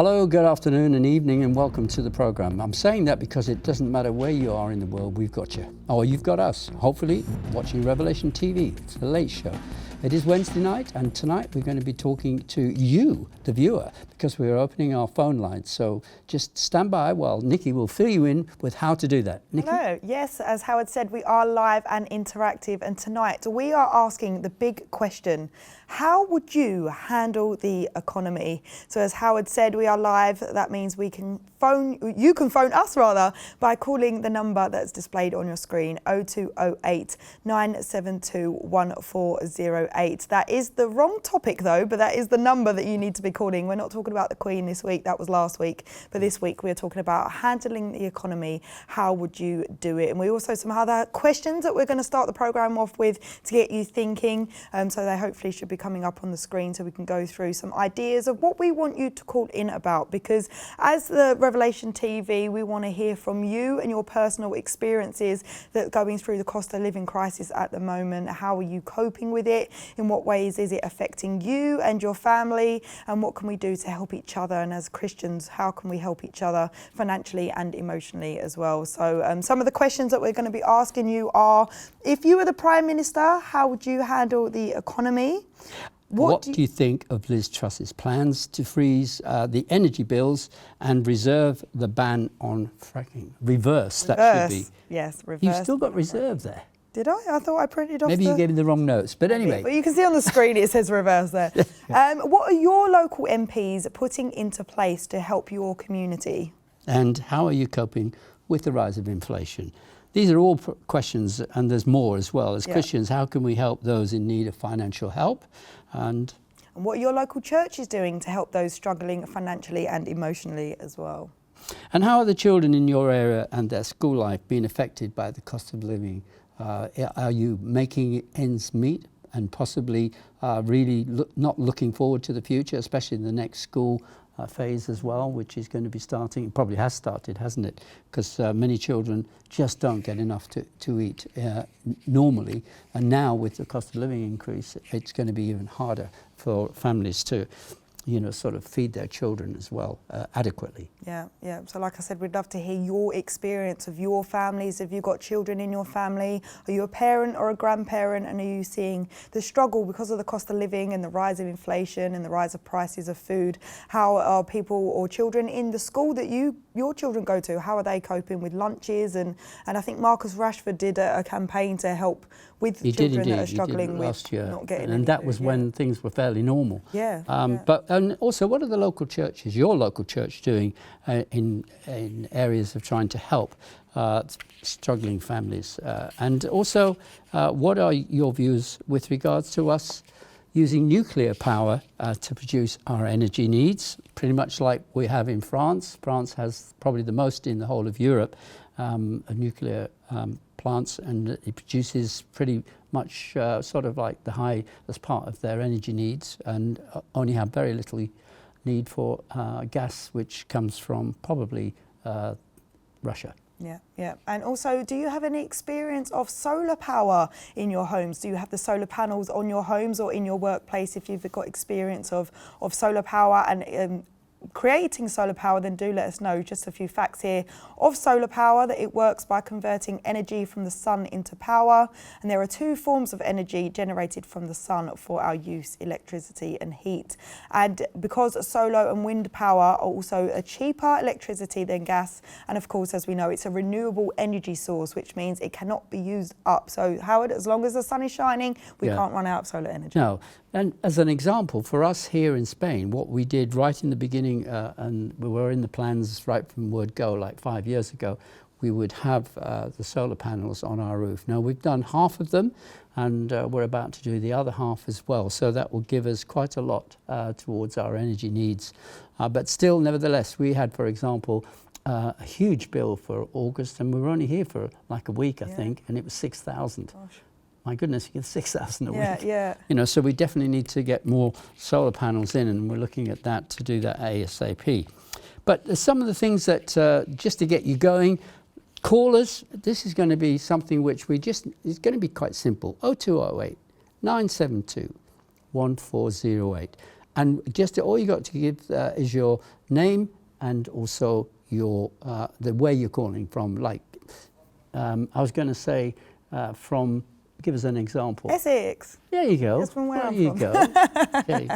Hello, good afternoon and evening and welcome to the program. I'm saying that because it doesn't matter where you are in the world, we've got you. Or you've got us, hopefully watching Revelation TV. It's the late show. It is Wednesday night and tonight we're going to be talking to you, the viewer, because we're opening our phone lines. So just stand by while Nikki will fill you in with how to do that. Nikki? Hello. Yes, as Howard said, we are live and interactive, and tonight we are asking the big question: how would you handle the economy? So as Howard said, we are live. That means you can phone us rather by calling the number that's displayed on your screen, 0208 972 1408. That is the wrong topic though, but that is the number that you need to be calling. We're not talking about the Queen this week, that was last week, but this week we're talking about handling the economy. How would you do it? And we also some other questions that we're going to start the programme off with to get you thinking, so they hopefully should be coming up on the screen so we can go through some ideas of what we want you to call in about, because as the Revelation TV, we want to hear from you and your personal experiences that going through the cost of living crisis at the moment. How are you coping with it? In what ways is it affecting you and your family? And what can we do to help each other? And as Christians, how can we help each other financially and emotionally as well? So some of the questions that we're going to be asking you are: if you were the Prime Minister, how would you handle the economy? What do you think of Liz Truss's plans to freeze the energy bills and reserve the ban on fracking? Reverse, that should be. Yes, reverse. You've still got reserve there. Did I? I thought I printed off. Maybe you gave me the wrong notes, but anyway. Well, you can see on the screen it says reverse there. What are your local MPs putting into place to help your community? And how are you coping with the rise of inflation? These are all questions, and there's more as well. As Christians, how can we help those in need of financial help? And what are your local churches doing to help those struggling financially and emotionally as well? And how are the children in your area and their school life being affected by the cost of living? Are you making ends meet and possibly really not looking forward to the future, especially in the next school phase as well, which is going to be starting? It probably has started, hasn't it? Because many children just don't get enough to eat normally, and now with the cost of living increase, it's going to be even harder for families to sort of feed their children as well adequately. Yeah. So like I said, we'd love to hear your experience of your families. Have you got children in your family? Are you a parent or a grandparent? And are you seeing the struggle because of the cost of living and the rise of inflation and the rise of prices of food? How are people or children in the school that your children go to, how are they coping with lunches? And I think Marcus Rashford did a campaign to help with children that are struggling with not getting and that was when things were fairly normal. But and also, what are the local churches, your local church, doing in areas of trying to help struggling families? And also, what are your views with regards to us using nuclear power to produce our energy needs, pretty much like we have in France? France has probably the most in the whole of Europe nuclear plants, and it produces pretty much sort of like the high as part of their energy needs, and only have very little need for gas, which comes from probably Russia. Yeah. And also, do you have any experience of solar power in your homes? Do you have the solar panels on your homes or in your workplace? If you've got experience of solar power and creating solar power, then do let us know. Just a few facts here of solar power: that it works by converting energy from the sun into power, and there are two forms of energy generated from the sun for our use: electricity and heat. And because solar and wind power are also a cheaper electricity than gas, and of course, as we know, it's a renewable energy source, which means it cannot be used up. So Howard, as long as the sun is shining, we can't run out of solar energy. No. And as an example, for us here in Spain, what we did right in the beginning, and we were in the plans right from word go, like 5 years ago, we would have the solar panels on our roof. Now, we've done half of them, and we're about to do the other half as well. So that will give us quite a lot towards our energy needs. But still, nevertheless, we had, for example, a huge bill for August, and we were only here for like a week, I think, and it was 6,000. My goodness, you get 6,000 a week. So we definitely need to get more solar panels in, and we're looking at that to do that ASAP. But some of the things that, just to get you going, callers, this is going to be something which it's going to be quite simple. 0208 972 1408. And just all you got to give is your name and also your the where you're calling from. Like I was going to say from. Give us an example. Essex. There you go. That's from where I'm from. from. Okay.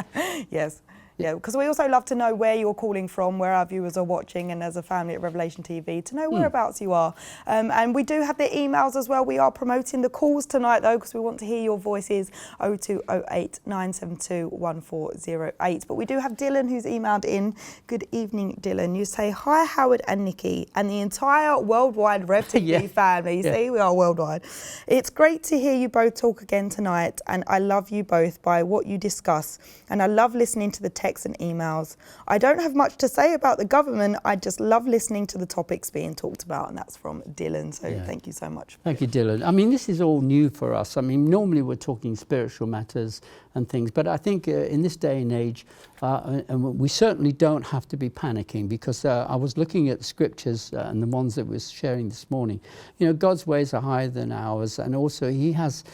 Yes. Yeah, because we also love to know where you're calling from, where our viewers are watching, and as a family at Revelation TV, to know whereabouts you are. And we do have the emails as well. We are promoting the calls tonight, though, because we want to hear your voices, 0208 972 1408. But we do have Dylan, who's emailed in. Good evening, Dylan. You say, hi, Howard and Nikki, and the entire worldwide Rev TV family. You see, we are worldwide. It's great to hear you both talk again tonight, and I love you both by what you discuss. And I love listening to the texts and emails. I don't have much to say about the government. I just love listening to the topics being talked about, and that's from Dylan. So thank you so much. Thank you, Dylan. I mean, this is all new for us. I mean, normally we're talking spiritual matters and things, but I think in this day and age, and we certainly don't have to be panicking, because I was looking at the scriptures and the ones that we're sharing this morning. You know, God's ways are higher than ours, and also He has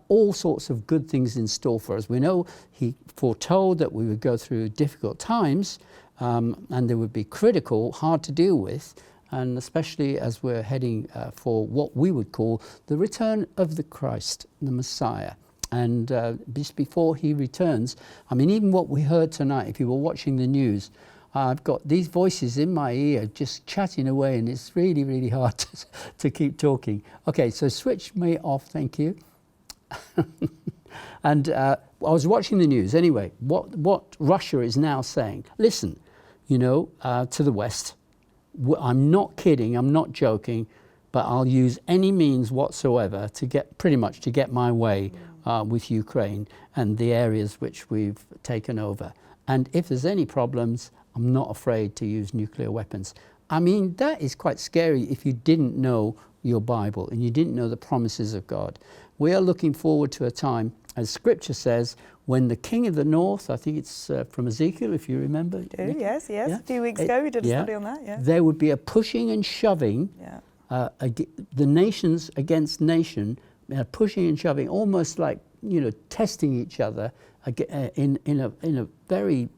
all sorts of good things in store for us. We know He foretold that we would go through difficult times, and they would be critical, hard to deal with, and especially as we're heading for what we would call the return of the Christ, the Messiah. And just before He returns, I mean, even what we heard tonight, if you were watching the news, I've got these voices in my ear just chatting away, and it's really, really hard to keep talking. Okay, so switch me off, thank you. And I was watching the news. Anyway, what Russia is now saying, listen, you know, to the West, I'm not kidding, I'm not joking, but I'll use any means whatsoever to get my way with Ukraine and the areas which we've taken over. And if there's any problems, I'm not afraid to use nuclear weapons. I mean, that is quite scary if you didn't know your Bible and you didn't know the promises of God. We are looking forward to a time, as Scripture says, when the king of the north, I think it's from Ezekiel, if you remember. Yes. Yeah? A few weeks ago we did a study on that, There would be a pushing and shoving, the nations against nation, pushing and shoving, almost like, you know, testing each other in a very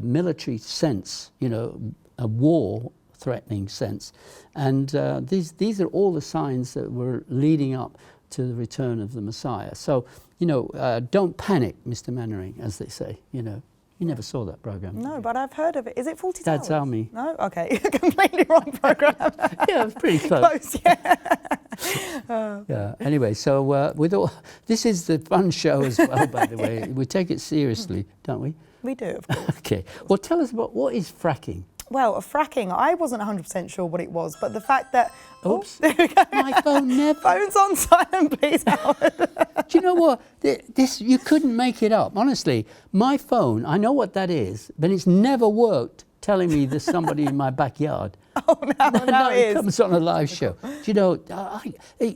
military sense, you know, a war-threatening sense. And these are all the signs that were leading up to the return of the Messiah. So, you know, don't panic, Mr. Mannering, as they say, you know. You never saw that program. No, but I've heard of it. Is it 40 Towers? Dad's Army. No? Okay. Completely wrong program. Yeah, it was pretty close. Yeah. Anyway, so with all, this is the fun show as well, by the way. We take it seriously, don't we? We do, of course. Okay. Well, tell us about what is fracking? Well, fracking, I wasn't 100% sure what it was, but the fact that... Oops. Oh, there we go. My phone never... Phone's on silent, please, Howard. Do you know what? This, you couldn't make it up. Honestly, my phone, I know what that is, but it's never worked telling me there's somebody in my backyard. Oh, now it is. It comes on a live show. Do you know,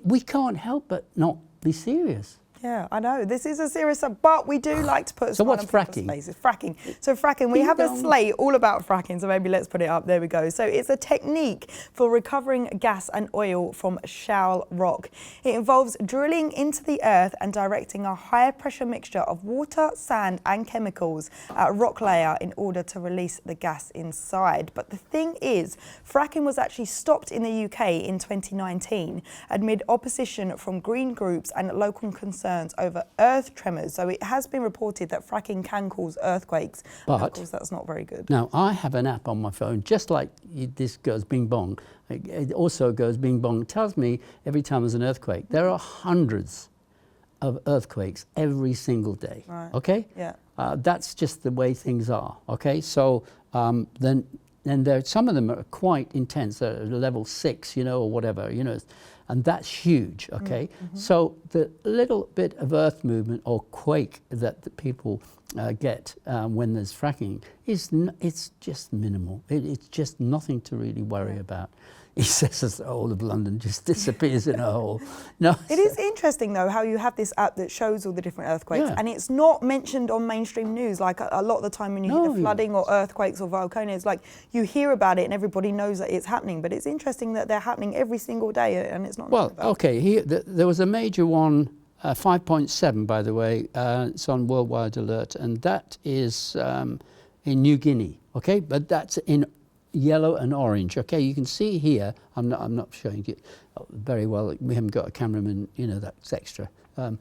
we can't help but not be serious. Yeah, I know. This is a serious subject, but we do like to put... So what's fracking? Fracking. So fracking, we have a slate all about fracking, so maybe let's put it up. There we go. So it's a technique for recovering gas and oil from shale rock. It involves drilling into the earth and directing a high pressure mixture of water, sand and chemicals at a rock layer in order to release the gas inside. But the thing is, fracking was actually stopped in the UK in 2019 amid opposition from green groups and local concerns over earth tremors. So it has been reported that fracking can cause earthquakes. But of course, that's not very good. Now, I have an app on my phone, just like this goes bing bong. It also goes bing bong. It tells me every time there's an earthquake. There are hundreds of earthquakes every single day. Right. Okay? Yeah. That's just the way things are. Okay? So then there, some of them are quite intense, level 6, you know, or whatever, you know. And that's huge, okay? Mm-hmm. So the little bit of earth movement or quake that the people get when there's fracking, it's just minimal. It's just nothing to really worry about. He says as the whole of London just disappears in a hole. No, it is interesting, though, how you have this app that shows all the different earthquakes, and it's not mentioned on mainstream news. Like a lot of the time when you hear the flooding or earthquakes or volcanoes, like you hear about it and everybody knows that it's happening. But it's interesting that they're happening every single day and it's not. Well, okay, there was a major one 5.7, by the way. It's on worldwide alert, and that is in New Guinea. Okay, but that's in yellow and orange. Okay, you can see here. I'm not showing you very well. We haven't got a cameraman. You know, that's extra. But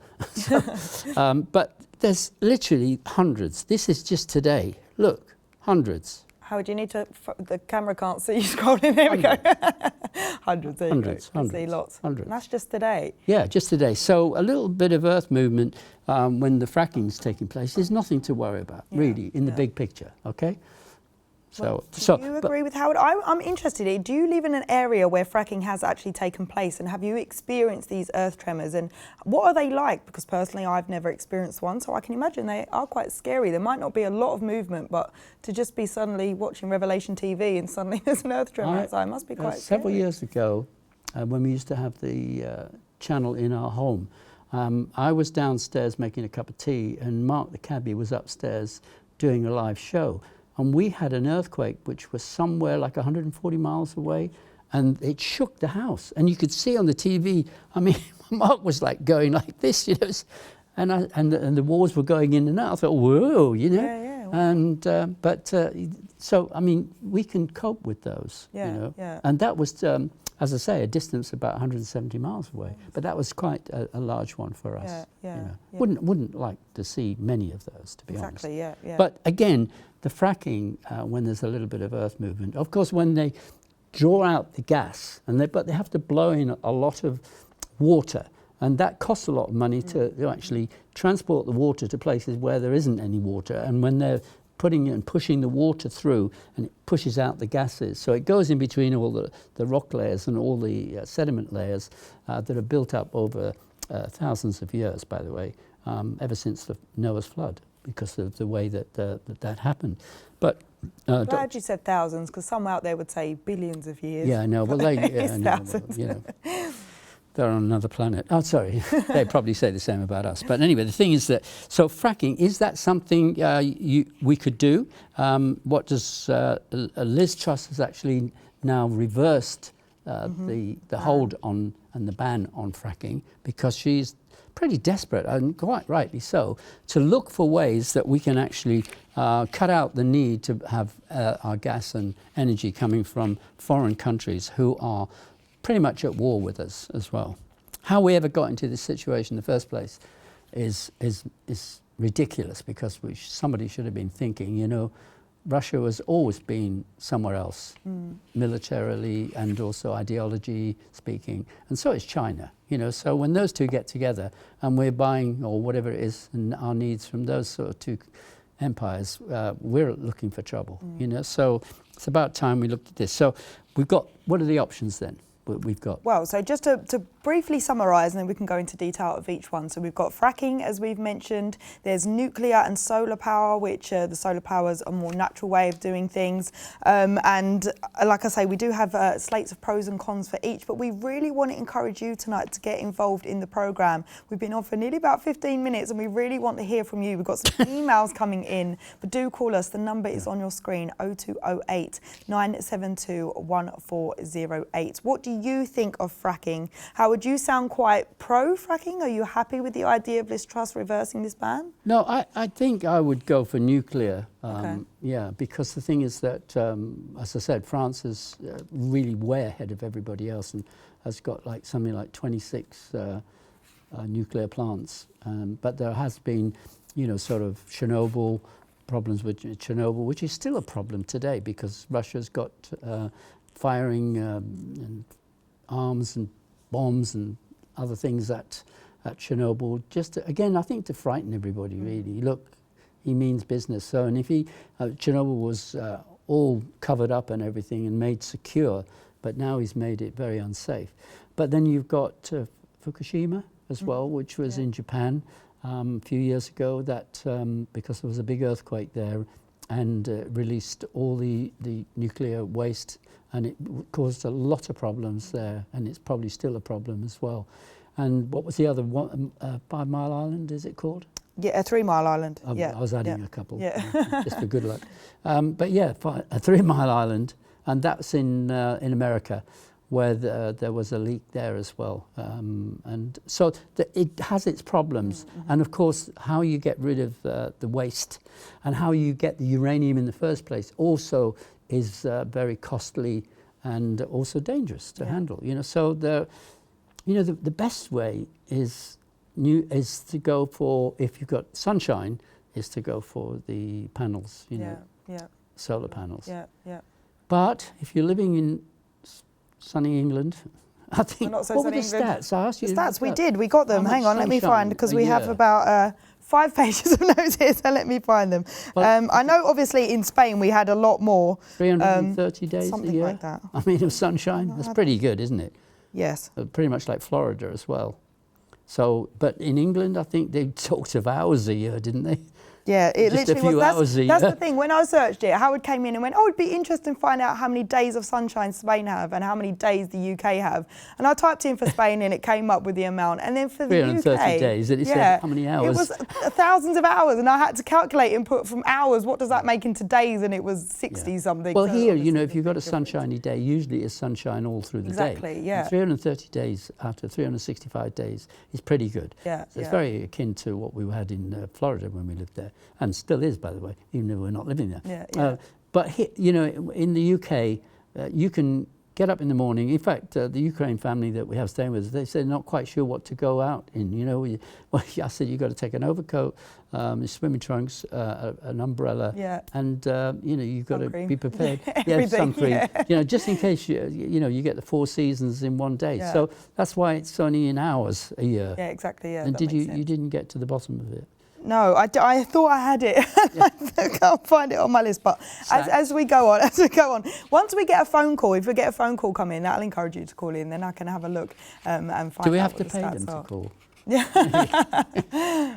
there's literally hundreds. This is just today. Look, hundreds. Howard, you need to. The camera can't see you scrolling. There we go. Hundreds. There you go. See lots. Hundreds. And that's just today. Yeah, just today. So a little bit of earth movement when the fracking is taking place is nothing to worry about, really, in the big picture. Okay. Do you agree with Howard? I'm interested. Do you live in an area where fracking has actually taken place, and have you experienced these earth tremors, and what are they like? Because personally I've never experienced one, so I can imagine they are quite scary. There might not be a lot of movement, but to just be suddenly watching Revelation TV and suddenly there's an earth tremor outside must be quite scary. Several years ago, when we used to have the channel in our home, I was downstairs making a cup of tea, and Mark the cabbie was upstairs doing a live show. And we had an earthquake which was somewhere like 140 miles away, and it shook the house. And you could see on the TV, I mean, Mark was like going like this, you know, and the walls were going in and out. I thought, whoa, you know. Yeah, wow. And so I mean, we can cope with those, you know. Yeah. And that was, as I say, a distance about 170 miles away. But that was quite a large one for us. Yeah. You know. Wouldn't like to see many of those, to be honest. Exactly. Yeah. But again, the fracking, when there's a little bit of earth movement, of course, when they draw out the gas, but they have to blow in a lot of water, and that costs a lot of money to actually transport the water to places where there isn't any water. And when they're putting and pushing the water through, and it pushes out the gases, so it goes in between all the rock layers and all the sediment layers that are built up over thousands of years, by the way, ever since the Noah's flood, because of the way that happened. But glad you said thousands, because some out there would say billions of years. Yeah, I know. Well, thousands. You know, they're on another planet. Oh, sorry. They probably say the same about us. But anyway, the thing is that, so fracking, is that something we could do? What does Liz Truss has actually now reversed the hold on and the ban on fracking, because she's pretty desperate, and quite rightly so, to look for ways that we can actually cut out the need to have our gas and energy coming from foreign countries who are pretty much at war with us as well. How we ever got into this situation in the first place is ridiculous, because somebody should have been thinking, you know, Russia has always been somewhere else, militarily and also ideology speaking, and so is China. You know, so when those two get together and we're buying or whatever it is and our needs from those sort of two empires, we're looking for trouble. You know, so it's about time we looked at this. So we've got, what are the options then? We've got. Well, so just to briefly summarise, and then we can go into detail of each one. So we've got fracking, as we've mentioned. There's nuclear and solar power, which the solar power is a more natural way of doing things. And like I say, we do have slates of pros and cons for each, but we really want to encourage you tonight to get involved in the programme. We've been on for nearly about 15 minutes, and we really want to hear from you. We've got some emails coming in, but do call us. The number is on your screen, 0208 972 1408. What do you think of fracking? How would you sound quite pro-fracking? Are you happy with the idea of Liz Truss reversing this ban? No, I think I would go for nuclear. Okay. Yeah, because the thing is that, as I said, France is really way ahead of everybody else and has got like something like 26 nuclear plants. But there has been, you know, sort of Chernobyl, problems with Chernobyl, which is still a problem today because Russia's got firing and arms and bombs and other things at Chernobyl, just to, again, I think to frighten everybody really. Look, he means business. So, and if Chernobyl was all covered up and everything and made secure, but now he's made it very unsafe. But then you've got Fukushima as well, which was in Japan a few years ago, that because there was a big earthquake there and released all the nuclear waste, and it caused a lot of problems there, and it's probably still a problem as well. And what was the other one? 5 Mile Island, is it called? Yeah, 3 Mile Island. I was adding a couple, Yeah. just for good luck. But yeah, 3 Mile Island, and that's in America, where there was a leak there as well. And so it has its problems. And of course, how you get rid of the waste and how you get the uranium in the first place also is very costly and also dangerous to handle. So the best way is to go for, if you've got sunshine, is to go for the panels, solar panels. But if you're living in sunny England, I think, what were the stats? I asked you. The stats, we got them. Hang on, let me find, because we have year? about 5 pages of notes here, so let me find them. I know obviously in Spain we had a lot more. 330 days a year? Something like that. I mean, of sunshine, that's pretty good, isn't it? Yes. Pretty much like Florida as well. So, but in England, I think they talked of hours a year, didn't they? Yeah, it Just a literally few was. hours a That's year. the thing. When I searched it, Howard came in and went, "Oh, it'd be interesting to find out how many days of sunshine Spain have and how many days the UK have." And I typed in for Spain and it came up with the amount. And then for the UK, 330 days, and it said how many hours? It was thousands of hours, and I had to calculate and put from hours. What does that make into days? And it was 60 something. Well, so here, obviously if you've got a sunshiny day, usually it's sunshine all through the day. Exactly, yeah. And 330 days after 365 days is pretty good. Yeah, So it's very akin to what we had in Florida when we lived there, and still is, by the way, even though we're not living there. But here, in the UK, you can get up in the morning. In fact, the Ukraine family that we have staying with us, they said not quite sure what to go out in. I said you've got to take an overcoat, swimming trunks, an umbrella, and you've got to be prepared. Sun cream. Just in case you get the 4 seasons in one day. So that's why it's only in hours a year. Yeah, exactly. Yeah. And you didn't get to the bottom of it? No, I thought I had it. I can't find it on my list. But as we go on, once we get a phone call, if we get a phone call come in, that'll encourage you to call in. Then I can have a look and find out. Do we have to what pay the them stats to call? Yeah.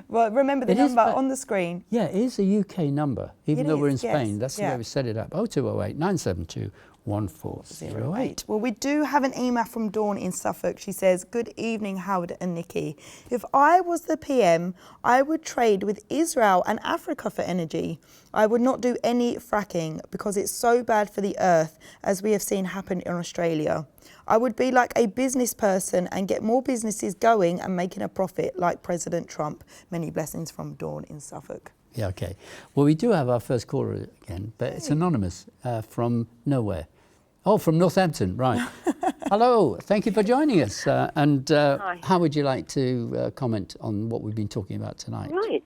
Well, remember the number on the screen. Yeah, it is a UK number, even though we're in Spain. That's the way we set it up. 0208 972 1408. Well, we do have an email from Dawn in Suffolk. She says, "Good evening, Howard and Nikki. If I was the PM, I would trade with Israel and Africa for energy. I would not do any fracking because it's so bad for the earth, as we have seen happen in Australia. I would be like a business person and get more businesses going and making a profit like President Trump." Many blessings from Dawn in Suffolk. Yeah, okay. Well, we do have our first caller again, but it's anonymous from nowhere. Oh, from Northampton, right. Hello, thank you for joining us. And how would you like to comment on what we've been talking about tonight? Right.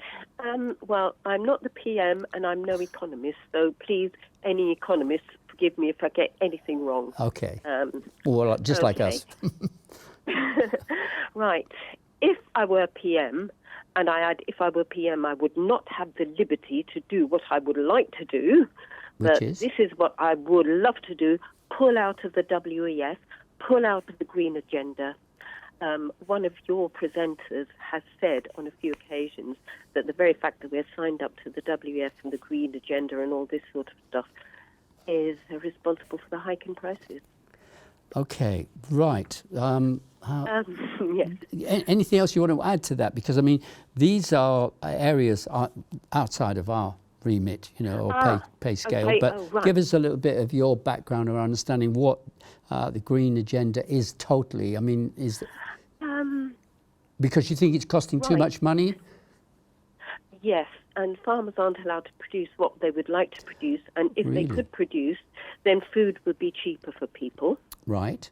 Well, I'm not the PM and I'm no economist, so please, any economist, forgive me if I get anything wrong. Okay. Well, just like us. Right. If I were PM, if I were PM, I would not have the liberty to do what I would like to do. But this is what I would love to do: pull out of the WEF, pull out of the Green Agenda. One of your presenters has said on a few occasions that the very fact that we're signed up to the WEF and the Green Agenda and all this sort of stuff is responsible for the hike in prices. Okay, right. Yes. Anything else you want to add to that? Because, I mean, these are areas outside of our remit, or pay scale. Okay. But give us a little bit of your background or understanding what the Green Agenda is totally. I mean, because you think it's costing too much money? Yes, and farmers aren't allowed to produce what they would like to produce, and if they could produce, then food would be cheaper for people. Right.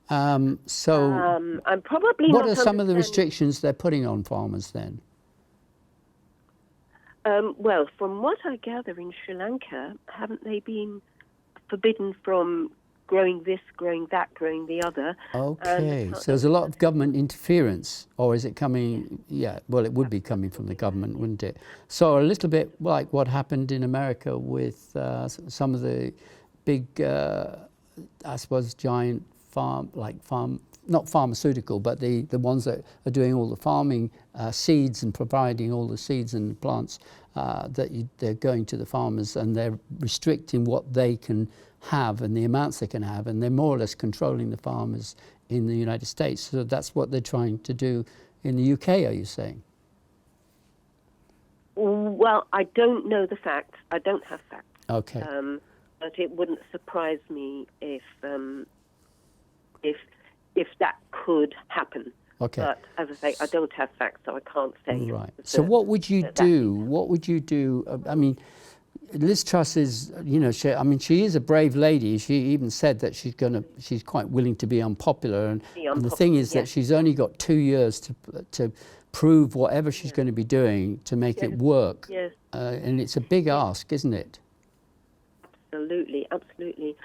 So I'm probably what are some of the restrictions they're putting on farmers then? Well, from what I gather in Sri Lanka, haven't they been forbidden from growing this, growing that, growing the other? Okay, so there's a lot of government interference, or is it coming? Yeah, well, it would be coming from the government, wouldn't it? So a little bit like what happened in America with some of the big, I suppose, giant not pharmaceutical, but the ones that are doing all the farming seeds and providing all the seeds and plants they're going to the farmers, and they're restricting what they can have and the amounts they can have, and they're more or less controlling the farmers in the United States. So that's what they're trying to do in the UK, are you saying? Well, I don't know the facts. I don't have facts. Okay. But it wouldn't surprise me if if that could happen. Okay. But as I say, I don't have facts, so I can't say. Right. So what would you do? What would you do? I mean, Liz Truss is, she is a brave lady. She even said that she's quite willing to be unpopular. And the thing is that she's only got 2 years to prove whatever she's going to be doing to make it work. Yes. And it's a big ask, isn't it? Absolutely, absolutely.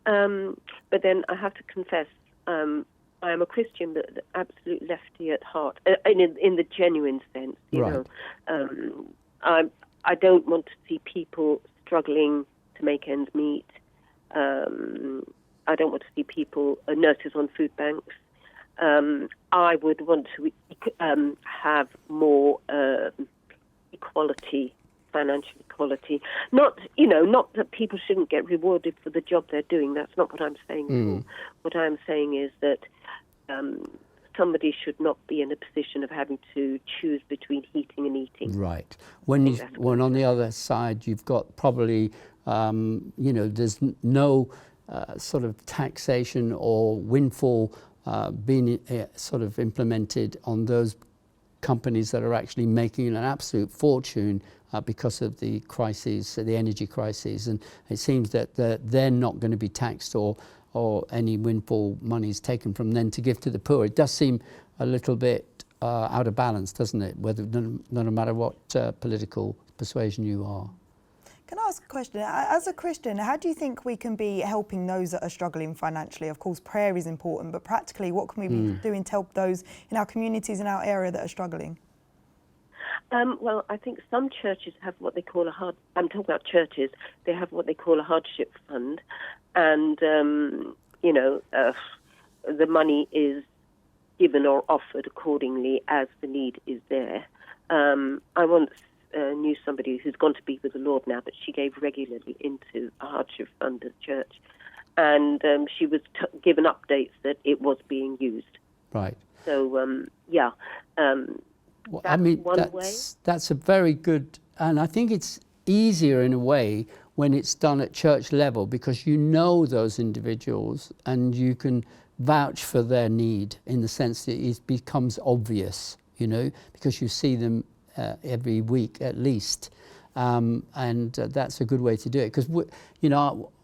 But then I have to confess, I am a Christian, but the absolute lefty at heart, in the genuine sense. You know, I don't want to see people struggling to make ends meet. I don't want to see people, nurses on food banks. I would want to have more equality, financial equality. Not that people shouldn't get rewarded for the job they're doing. That's not what I'm saying at all. What I'm saying is that somebody should not be in a position of having to choose between heating and eating. Right. When on the other side, you've got probably, there's no sort of taxation or windfall being sort of implemented on those companies that are actually making an absolute fortune because of the crises, the energy crises, and it seems that they're not going to be taxed or any windfall money is taken from them to give to the poor. It does seem a little bit out of balance, doesn't it? No matter what political persuasion you are. Can I ask a question? As a Christian, how do you think we can be helping those that are struggling financially? Of course, prayer is important, but practically, what can we be doing to help those in our communities, in our area that are struggling? Well, I think some churches have what they call I'm talking about churches, they have what they call a hardship fund, and, the money is given or offered accordingly as the need is there. I once knew somebody who's gone to be with the Lord now, but she gave regularly into a hardship fund at church, and she was given updates that it was being used. Right. So, well, I mean, that's a very good, and I think it's easier in a way when it's done at church level because you know those individuals and you can vouch for their need in the sense that it becomes obvious, because you see them every week at least. And that's a good way to do it because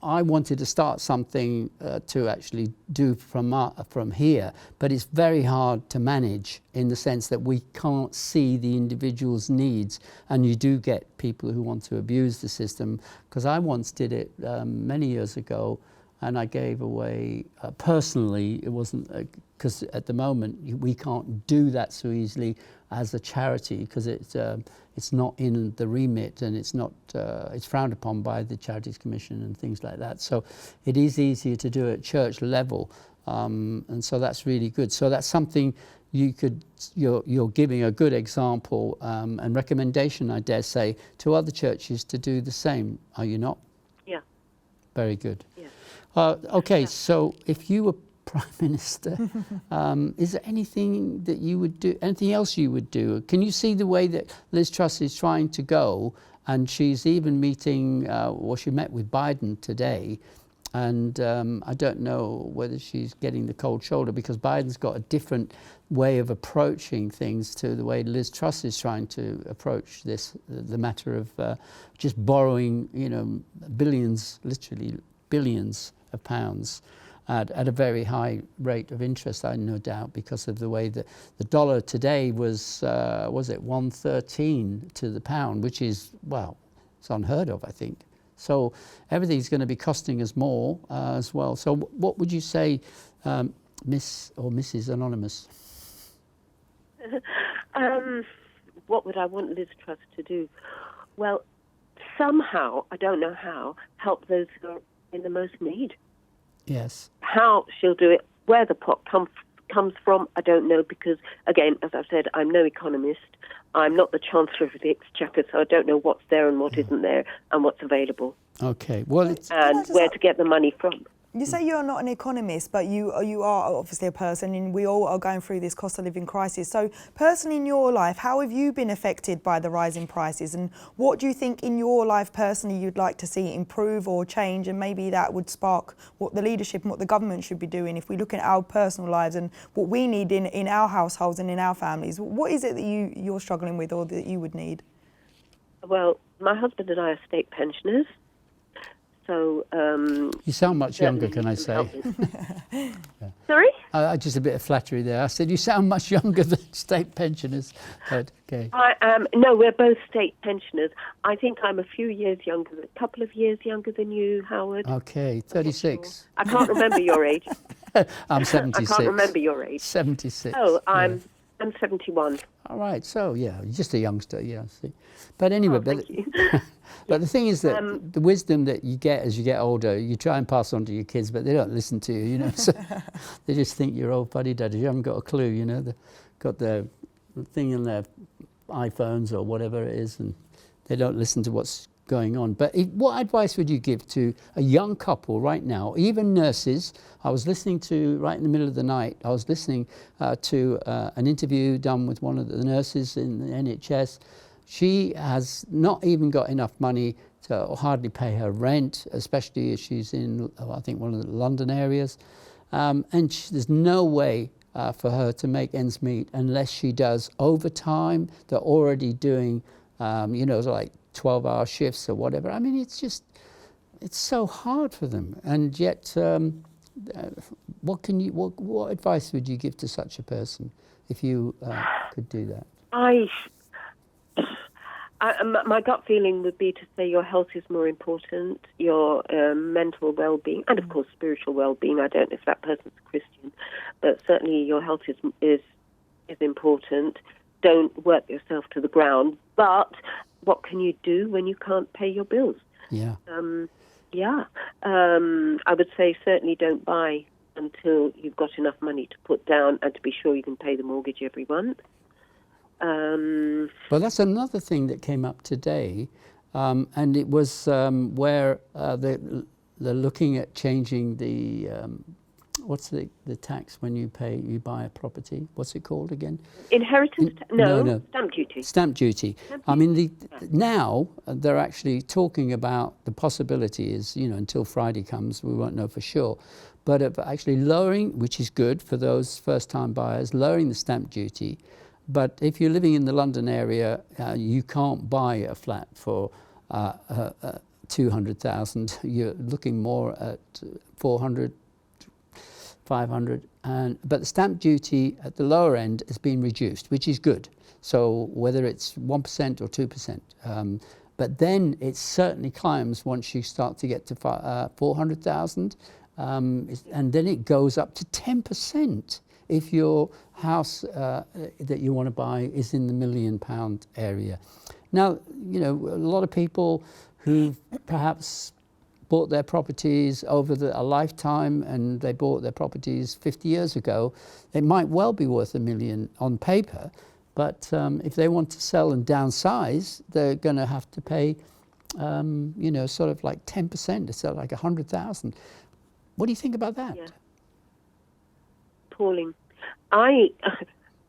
I wanted to start something to actually do from here, but it's very hard to manage in the sense that we can't see the individual's needs, and you do get people who want to abuse the system. Because I once did it many years ago, and I gave away personally. It wasn't because at the moment we can't do that so easily as a charity because it's not in the remit, and it's frowned upon by the Charities Commission and things like that. So it is easier to do at church level, and so that's really good. So that's something you're giving a good example and recommendation, I dare say, to other churches to do the same. Are you not? Yeah. Very good. Yeah. Okay, so if you were Prime Minister, is there anything that you would do, anything else you would do? Can you see the way that Liz Truss is trying to go? And she's even meeting, she met with Biden today. And I don't know whether she's getting the cold shoulder because Biden's got a different way of approaching things to the way Liz Truss is trying to approach the matter of just borrowing, billions, literally billions of pounds at a very high rate of interest, I no doubt, because of the way that the dollar today was it 113 to the pound, which is, it's unheard of, I think. So everything's going to be costing us more as well. So what would you say, Miss or Mrs. Anonymous? What would I want Liz Truss to do? Well, somehow, I don't know how, help those who are in the most need. Yes. How she'll do it, where the pot comes from, I don't know, because, again, as I've said, I'm no economist. I'm not the Chancellor of the Exchequer, so I don't know what's there and what isn't there and what's available. Okay. Well, and where to get the money from. You say you're not an economist, but you are obviously a person, and we all are going through this cost of living crisis. So personally in your life, how have you been affected by the rising prices, and what do you think in your life personally you'd like to see improve or change, and maybe that would spark what the leadership and what the government should be doing if we look at our personal lives and what we need in our households and in our families? What is it that you're struggling with or that you would need? Well, my husband and I are state pensioners. So, you sound much younger, can I say? Yeah. Sorry? Just a bit of flattery there. I said you sound much younger than state pensioners. But, okay. No, we're both state pensioners. I think I'm a couple of years younger than you, Howard. Okay, 36. I can't remember your age. I'm 76. I can't remember your age. 76. Oh, I'm 71. All right, so yeah, you're just a youngster, yeah. See. But anyway, thank you. but the thing is that the wisdom that you get as you get older, you try and pass on to your kids, but they don't listen to you, you know. So they just think you're old fuddy-duddy. You haven't got a clue, you know. They've got the thing in their iPhones or whatever it is, and they don't listen to what's going on. But what advice would you give to a young couple right now, even nurses? I was listening to, right in the middle of the night, I was listening to an interview done with one of the nurses in the NHS. She has not even got enough money to hardly pay her rent, especially if she's in, I think, one of the London areas. And there's no way for her to make ends meet unless she does overtime. They're already doing, you know, like 12-hour shifts or whatever. I mean, it's so hard for them. And yet, what advice would you give to such a person if you could do that? My gut feeling would be to say your health is more important, your mental well-being, and of course spiritual well-being. I don't know if that person's a Christian, but certainly your health is important. Don't work yourself to the ground. But what can you do when you can't pay your bills? Yeah. I would say certainly don't buy until you've got enough money to put down and to be sure you can pay the mortgage every month. Well, that's another thing that came up today, and it was where they're looking at changing the what's the tax when you buy a property? What's it called again? Inheritance? No, stamp duty. Stamp duty. I mean, now they're actually talking about the possibility is, you know, until Friday comes, we won't know for sure, but of actually lowering, which is good for those first-time buyers, lowering the stamp duty. But if you're living in the London area, you can't buy a flat for 200,000. You're looking more at 400, 500. But the stamp duty at the lower end has been reduced, which is good. So whether it's 1% or 2%. But then it certainly climbs once you start to get to 400,000. And then it goes up to 10%. If your house that you want to buy is in the £1 million area. Now, you know, a lot of people who perhaps bought their properties over a lifetime and they bought their properties 50 years ago, it might well be worth £1 million on paper, but if they want to sell and downsize, they're going to have to pay, you know, sort of like 10%, so like 100,000. What do you think about that? Yeah. Appalling.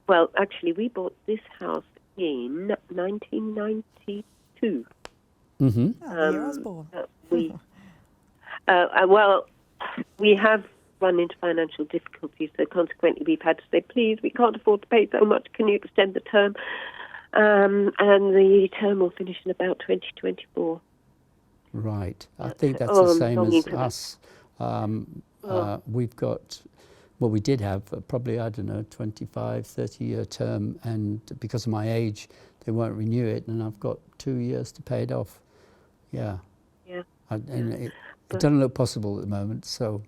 Well, actually, we bought this house in 1992. Mm-hmm. The year I was born. Well, we have run into financial difficulties, so consequently we've had to say, please, we can't afford to pay so much, can you extend the term? And the term will finish in about 2024. Right. I think that's the same as us. We've got... Well, we did have probably, I don't know, 25, 30-year term, and because of my age, they won't renew it, and I've got 2 years to pay it off. Yeah. Yeah. And it doesn't look possible at the moment, so...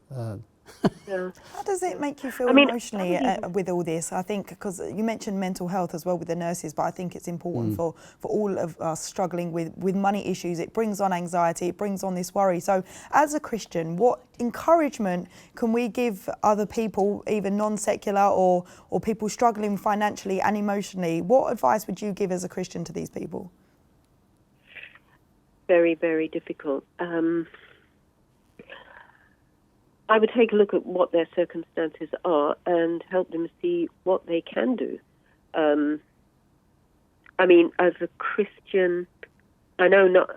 How does it make you feel emotionally with all this? I think, because you mentioned mental health as well with the nurses, but I think it's important for all of us struggling with money issues. It brings on anxiety, it brings on this worry. So as a Christian, what encouragement can we give other people, even non-secular or people struggling financially and emotionally? What advice would you give as a Christian to these people? Very, very difficult. I would take a look at what their circumstances are and help them see what they can do. I mean, as a Christian, I know not.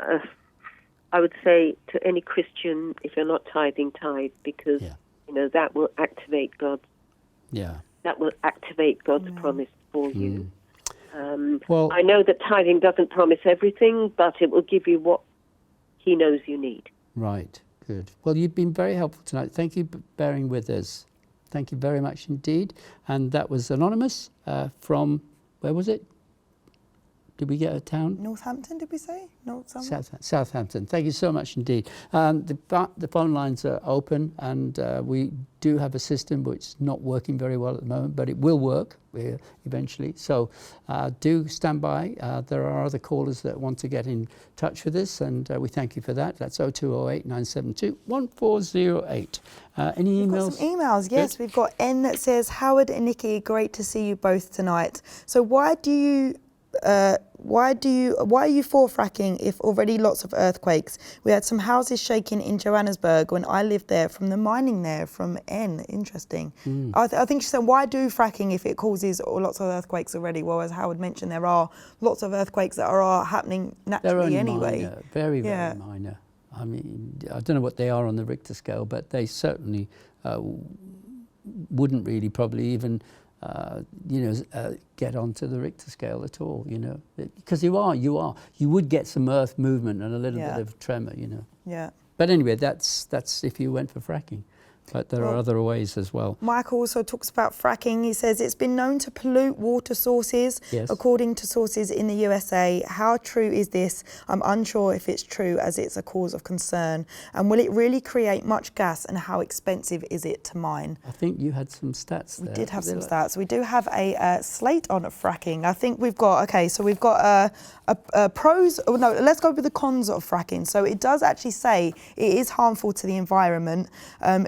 I would say to any Christian, if you're not tithing, tithe, because that will activate God's. Yeah. That will activate God's promise for you. Well, I know that tithing doesn't promise everything, but it will give you what He knows you need. Right. Good. Well, you've been very helpful tonight. Thank you for bearing with us. Thank you very much indeed. And that was anonymous from, where was it? Did we get a town? Northampton, did we say? Southampton. Thank you so much indeed. The phone lines are open, and we do have a system which is not working very well at the moment, but it will work eventually. So do stand by. There are other callers that want to get in touch with us, and we thank you for that. That's 0208 972 1408. Any emails? We've got some emails, yes. Good. We've got N that says, Howard and Nikki, great to see you both tonight. So why are you for fracking if already lots of earthquakes? We had some houses shaking in Johannesburg when I lived there from the mining there, from N. Interesting. I think she said, why do fracking if it causes lots of earthquakes already? Well, as Howard mentioned, there are lots of earthquakes that are happening naturally anyway. Minor, very minor. I mean, I don't know what they are on the Richter scale, but they certainly wouldn't really probably even get onto the Richter scale at all, because you would get some earth movement and a little bit of tremor, Yeah. But anyway, that's if you went for fracking. But there are other ways as well. Michael also talks about fracking. He says it's been known to pollute water sources, according to sources in the USA. How true is this? I'm unsure if it's true, as it's a cause of concern. And will it really create much gas, and how expensive is it to mine? I think you had some stats there. We did have some stats. We do have a slate on fracking. I think we've got, we've got pros. Oh, no, let's go with the cons of fracking. So it does actually say it is harmful to the environment.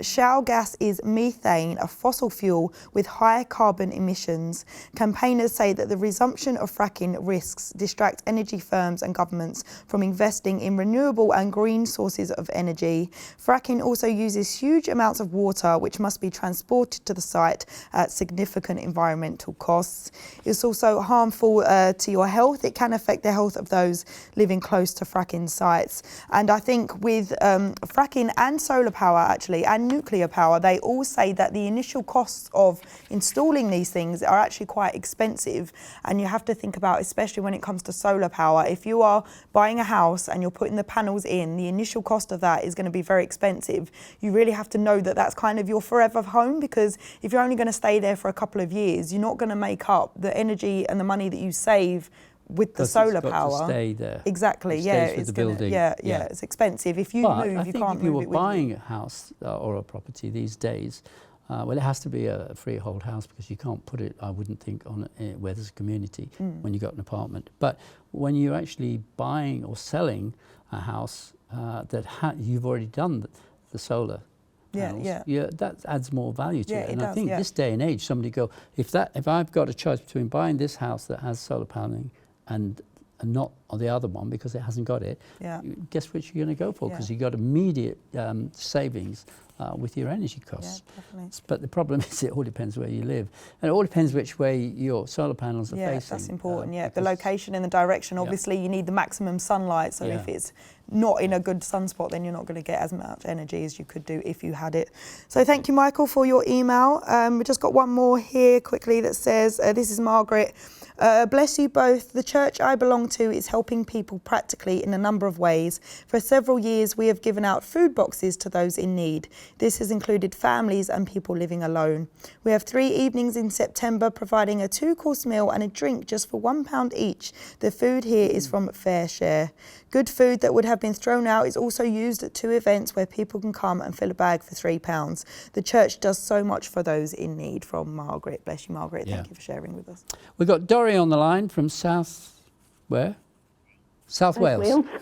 Shale gas is methane, a fossil fuel with high carbon emissions. Campaigners say that the resumption of fracking risks distract energy firms and governments from investing in renewable and green sources of energy. Fracking also uses huge amounts of water, which must be transported to the site at significant environmental costs. It's also harmful to your health. It can affect the health of those living close to fracking sites. And I think with fracking and solar power, actually, and nuclear power, they all say that the initial costs of installing these things are actually quite expensive. And you have to think about, especially when it comes to solar power, if you are buying a house and you're putting the panels in, the initial cost of that is going to be very expensive. You really have to know that that's kind of your forever home, because if you're only going to stay there for a couple of years, you're not going to make up the energy and the money that you save with the solar power. To stay there. Exactly. It's building. It's expensive. If you move, you can't move it with you. If you were buying a house or a property these days, well, it has to be a freehold house, because you can't put it, I wouldn't think, on where there's a community when you've got an apartment. But when you're actually buying or selling a house that you've already done the solar panels, that adds more value to it. And I think this day and age, somebody go, if I've got a choice between buying this house that has solar paneling and not on the other one because it hasn't got it, guess which you're going to go for, because you've got immediate savings with your energy costs. But the problem is it all depends where you live, and it all depends which way your solar panels are facing. That's important. The location and the direction. Obviously you need the maximum sunlight, so if it's not in a good sunspot, then you're not going to get as much energy as you could do if you had it. So thank you, Michael, for your email. We just got one more here quickly that says, this is Margaret. Bless you both. The church I belong to is helping people practically in a number of ways. For several years, we have given out food boxes to those in need. This has included families and people living alone. We have 3 evenings in September providing a 2-course meal and a drink just for £1 each. The food here is from Fair Share. Good food that would have been thrown out is also used at 2 events where people can come and fill a bag for £3. The church does so much for those in need. From Margaret. Bless you, Margaret. Thank you for sharing with us. We've got Dorry on the line from South Wales.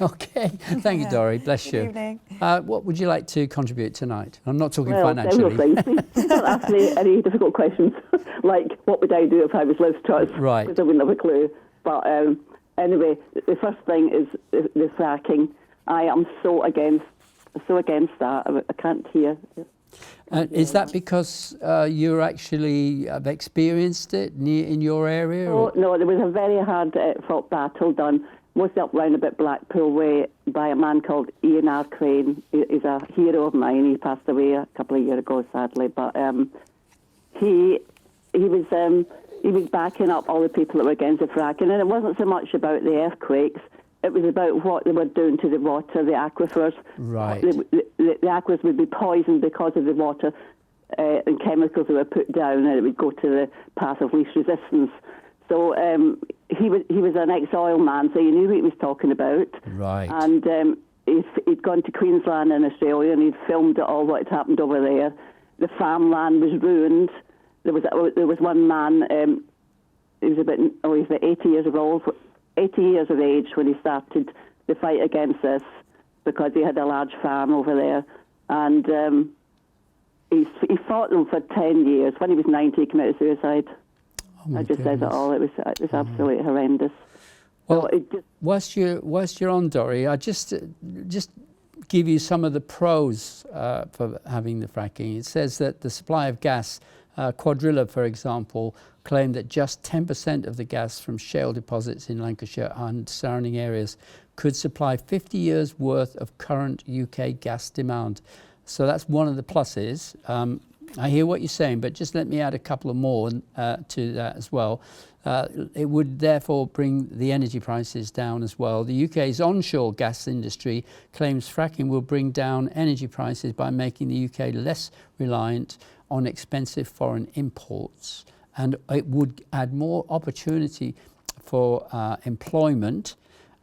Okay. Thank you, Dorry. Bless you. Good evening. What would you like to contribute tonight? I'm not talking financially. Don't ask me any difficult questions, like what would I do if I was Liz Truss? Right. Because I wouldn't have a clue. But anyway, the first thing is the fracking. I am so against that. I can't hear. Is that because you actually have experienced it in your area? Oh, no, there was a very hard fought battle done, mostly up round about Blackpool Way, by a man called Ian R. Crane. He's a hero of mine. He passed away a couple of years ago, sadly. But he was backing up all the people that were against the fracking, and it wasn't so much about the earthquakes. It was about what they were doing to the water, the aquifers. Right. The aquifers would be poisoned because of the water and chemicals that were put down, and it would go to the path of least resistance. So he was an ex-oil man, so he knew what he was talking about. Right. And he'd gone to Queensland and Australia, and he'd filmed it all, what had happened over there. The farmland was ruined. There was one man, he was about 80 years old, 80 years of age when he started the fight against this, because he had a large farm over there. And he fought them for 10 years. When he was 90, he committed suicide. Oh, I just said it all. It was absolutely horrendous. Well, so whilst you're on, Dorrie, I just give you some of the pros for having the fracking. It says that the supply of gas, Quadrilla, for example, claimed that just 10% of the gas from shale deposits in Lancashire and surrounding areas could supply 50 years' worth of current UK gas demand. So that's one of the pluses. I hear what you're saying, but just let me add a couple of more to that as well. It would therefore bring the energy prices down as well. The UK's onshore gas industry claims fracking will bring down energy prices by making the UK less reliant on expensive foreign imports, and it would add more opportunity for employment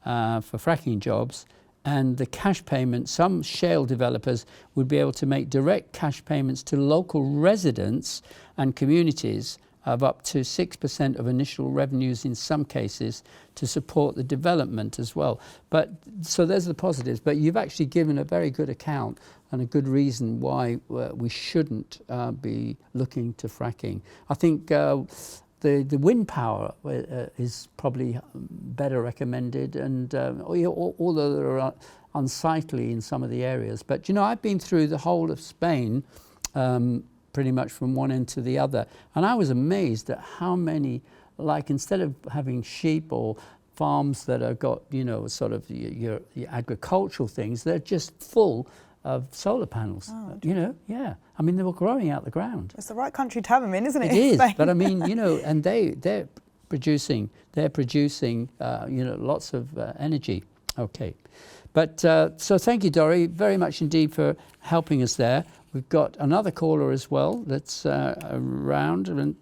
for fracking jobs. And the cash payment, some shale developers would be able to make direct cash payments to local residents and communities of up to 6% of initial revenues in some cases to support the development as well. But so there's the positives, but you've actually given a very good account and a good reason why we shouldn't be looking to fracking. I think the wind power is probably better recommended, and although they're unsightly in some of the areas. But you know, I've been through the whole of Spain, pretty much from one end to the other, and I was amazed at how many, like, instead of having sheep or farms that have got, you know, sort of your agricultural things, they're just full of solar panels. Oh, you know, yeah. I mean, they were growing out the ground. It's the right country to have them in, isn't it? It is, but I mean, you know, and they're producing, you know, lots of energy. Okay, but so thank you, Dorrie, very much indeed for helping us there. We've got another caller as well that's around, and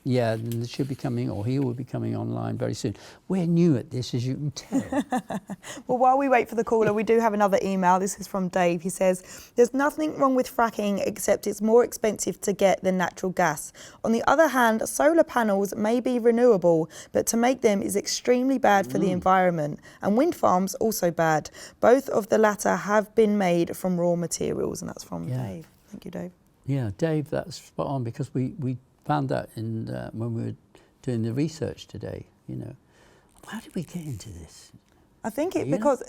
yeah, they should be coming, or he will be coming online very soon. We're new at this, as you can tell. Well, while we wait for the caller, we do have another email. This is from Dave. He says, there's nothing wrong with fracking except it's more expensive to get than natural gas. On the other hand, solar panels may be renewable, but to make them is extremely bad for the environment. And wind farms also bad. Both of the latter have been made from raw materials. And that's from Dave. Thank you, Dave. Yeah, Dave, that's spot on, because we found that in when we were doing the research today. You know, how did we get into this? I think because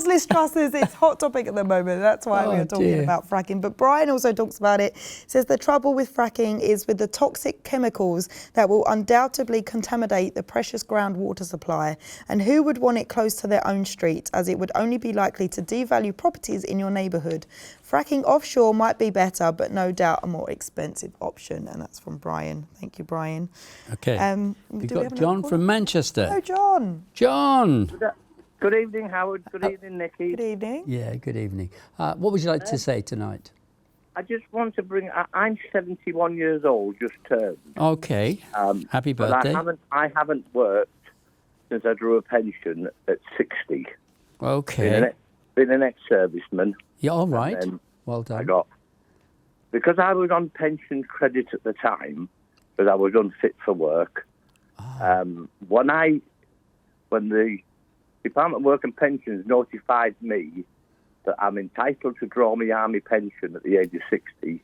Liz Truss is its hot topic at the moment. That's why we are talking about fracking. But Brian also talks about it. Says the trouble with fracking is with the toxic chemicals that will undoubtedly contaminate the precious groundwater supply. And who would want it close to their own street, as it would only be likely to devalue properties in your neighbourhood. Fracking offshore might be better, but no doubt a more expensive option. And that's from Brian. Thank you, Brian. Okay. We've got John from Manchester. Hello, John. John. Good evening, Howard. Good evening, Nikki. Good evening. Yeah, good evening. What would you like to say tonight? I just want to bring... I'm 71 years old, just turned. Okay. Happy birthday. But I haven't worked since I drew a pension at 60. Okay. Been an ex-serviceman. Yeah, all right. Well done. Because I was on pension credit at the time, because I was unfit for work, when the Department of Work and Pensions notified me that I'm entitled to draw my army pension at the age of 60,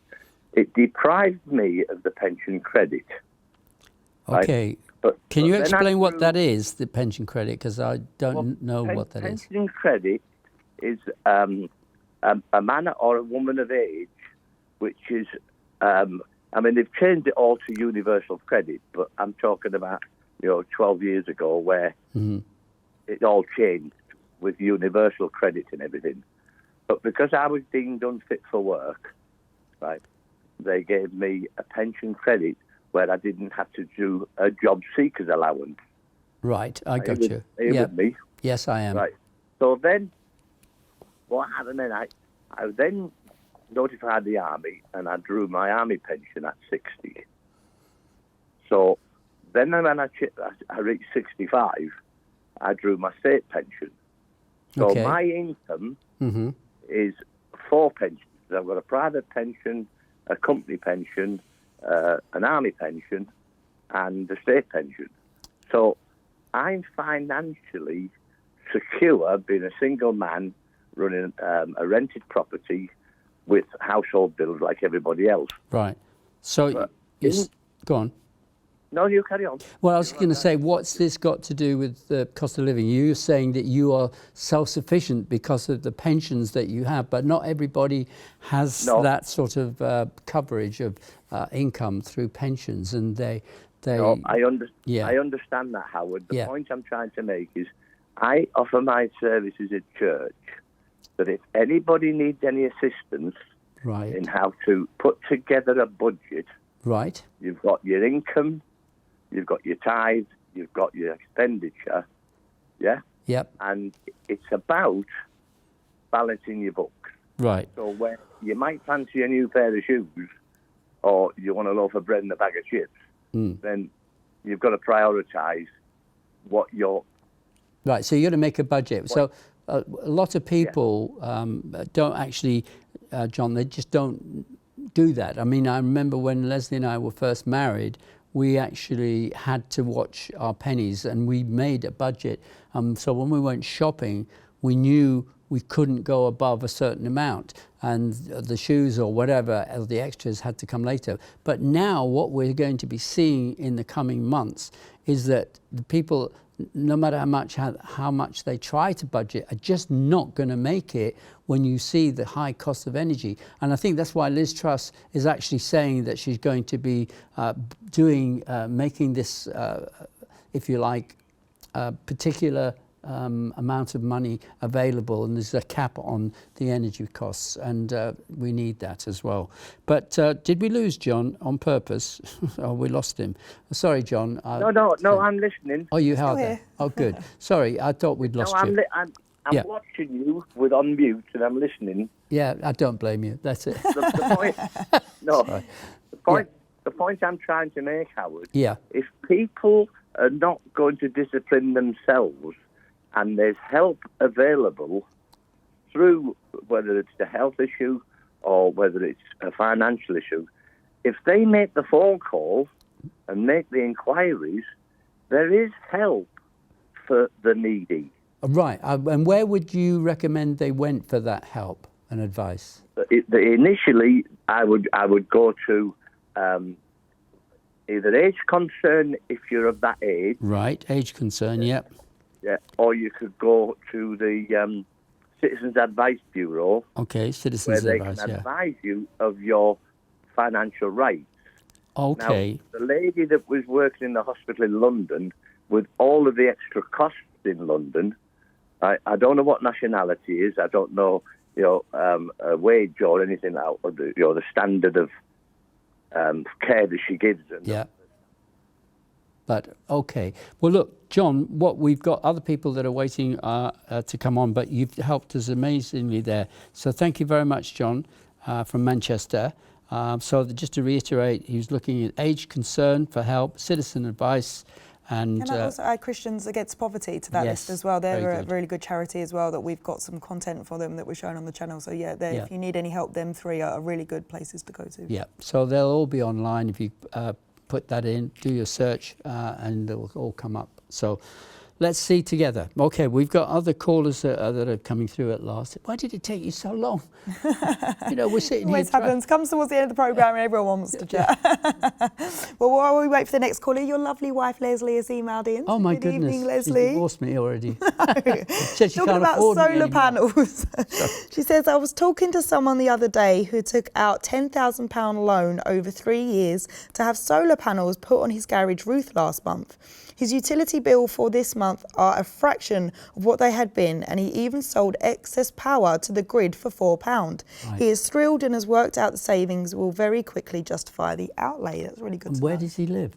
it deprived me of the pension credit. Okay. Right? But can you explain what that is, the pension credit? Because I don't know what that is. Pension credit is a man or a woman of age, which is, I mean, they've changed it all to universal credit, but I'm talking about, 12 years ago where it all changed with universal credit and everything. But because I was deemed unfit for work, right, they gave me a pension credit where I didn't have to do a job seeker's allowance. Right, I got you. Are you with me? Yes, I am. Right. So then, what happened then? I then notified the army, and I drew my army pension at 60. So then when I reached 65, I drew my state pension. So my income is 4 pensions. I've got a private pension, a company pension, an army pension, and a state pension. So I'm financially secure being a single man running a rented property with household bills like everybody else. Right. So, go on. No, you carry on. Well, I was going to say, what's this got to do with the cost of living? You're saying that you are self-sufficient because of the pensions that you have, but not everybody has that sort of coverage of income through pensions, and they. No, I understand that, Howard. The point I'm trying to make is, I offer my services at church, that if anybody needs any assistance in how to put together a budget, you've got your income, you've got your tithe, you've got your expenditure, and it's about balancing your books. Right. So when you might fancy a new pair of shoes, or you want a loaf of bread and a bag of chips, then you've got to prioritise what you're... Right, so you've got to make a budget. So a lot of people don't actually, John, they just don't do that. I mean, I remember when Leslie and I were first married, we actually had to watch our pennies, and we made a budget. So when we went shopping, we knew we couldn't go above a certain amount, and the shoes or whatever, the extras had to come later. But now what we're going to be seeing in the coming months is that the people, no matter how much they try to budget, are just not going to make it when you see the high cost of energy. And I think that's why Liz Truss is actually saying that she's going to be making this, if you like, particular amount of money available, and there's a cap on the energy costs, and we need that as well. But did we lose John on purpose? Oh, we lost him. Sorry, John. No, I'm listening. Oh, you are there? Oh, good. Sorry, I thought we'd lost you. I'm watching you with on mute, and I'm listening. Yeah, I don't blame you. That's it. The point I'm trying to make, Howard, if people are not going to discipline themselves, and there's help available through whether it's a health issue or whether it's a financial issue, if they make the phone call and make the inquiries, there is help for the needy. Right. And where would you recommend they went for that help and advice? Initially, I would go to either Age Concern if you're of that age. Right, Age Concern, yep. Yeah, or you could go to the Citizens Advice Bureau. Okay, Citizens Advice, where they can advise you of your financial rights. Okay. Now, the lady that was working in the hospital in London, with all of the extra costs in London, I don't know what nationality is. I don't know, a wage or anything like that, the standard of care that she gives them. Yeah. But okay. Well, look, John, what we've got other people that are waiting to come on, but you've helped us amazingly there. So thank you very much, John, from Manchester. So just to reiterate, he was looking at Age Concern for help, Citizen Advice, and... Can I also add Christians Against Poverty to that list as well? They're a really good charity as well, that we've got some content for them that we're showing on the channel. So if you need any help, them three are really good places to go to. Yeah, so they'll all be online if you... put that in, do your search, and it will all come up. So let's see together. Okay, we've got other callers that are coming through at last. Why did it take you so long? We're sitting here. Always happens. Comes towards the end of the programme and everyone wants to chat. Well, while we wait for the next caller, your lovely wife Leslie has emailed in. Oh my Good goodness, evening, Leslie. she's divorced me already. Talking about solar panels. She says, I was talking to someone the other day who took out £10,000 loan over 3 years to have solar panels put on his garage roof last month. His utility bill for this month are a fraction of what they had been, and he even sold excess power to the grid for £4. Right. He is thrilled and has worked out the savings will very quickly justify the outlay. That's really good to know. Where does he live?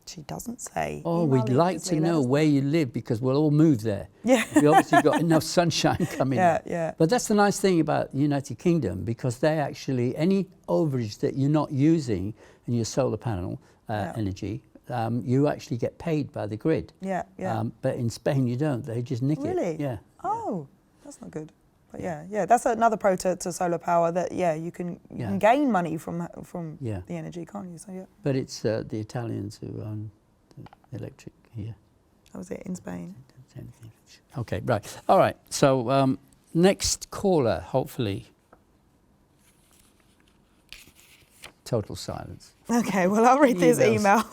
She doesn't say. Oh, we'd like to know where you live, because we'll all move there. Yeah. We obviously got enough sunshine coming in. Yeah. But that's the nice thing about the United Kingdom, because they actually, any overage that you're not using in your solar panel energy, you actually get paid by the grid. Yeah. But in Spain you don't. They just nick it. Really? Yeah. Oh, that's not good. But yeah, that's another pro to solar power, that you can gain money from the energy, can't you? So yeah. But it's the Italians who own the electric here. That was it in Spain. Okay, right. All right. So next caller, hopefully. Total silence. Okay, well, I'll read this email.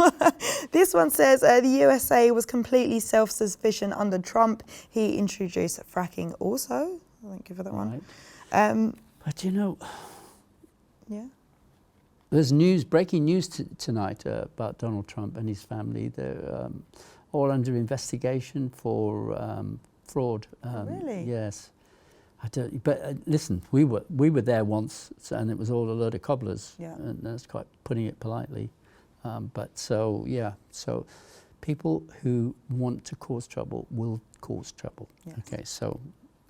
This one says, the USA was completely self-sufficient under Trump. He introduced fracking also. Thank you for that one. But there's breaking news tonight about Donald Trump and his family. They're all under investigation for fraud. Really? Yes. But listen, we were there once, and it was all a load of cobblers. Yeah. And that's quite putting it politely. So people who want to cause trouble will cause trouble. Yes. Okay, so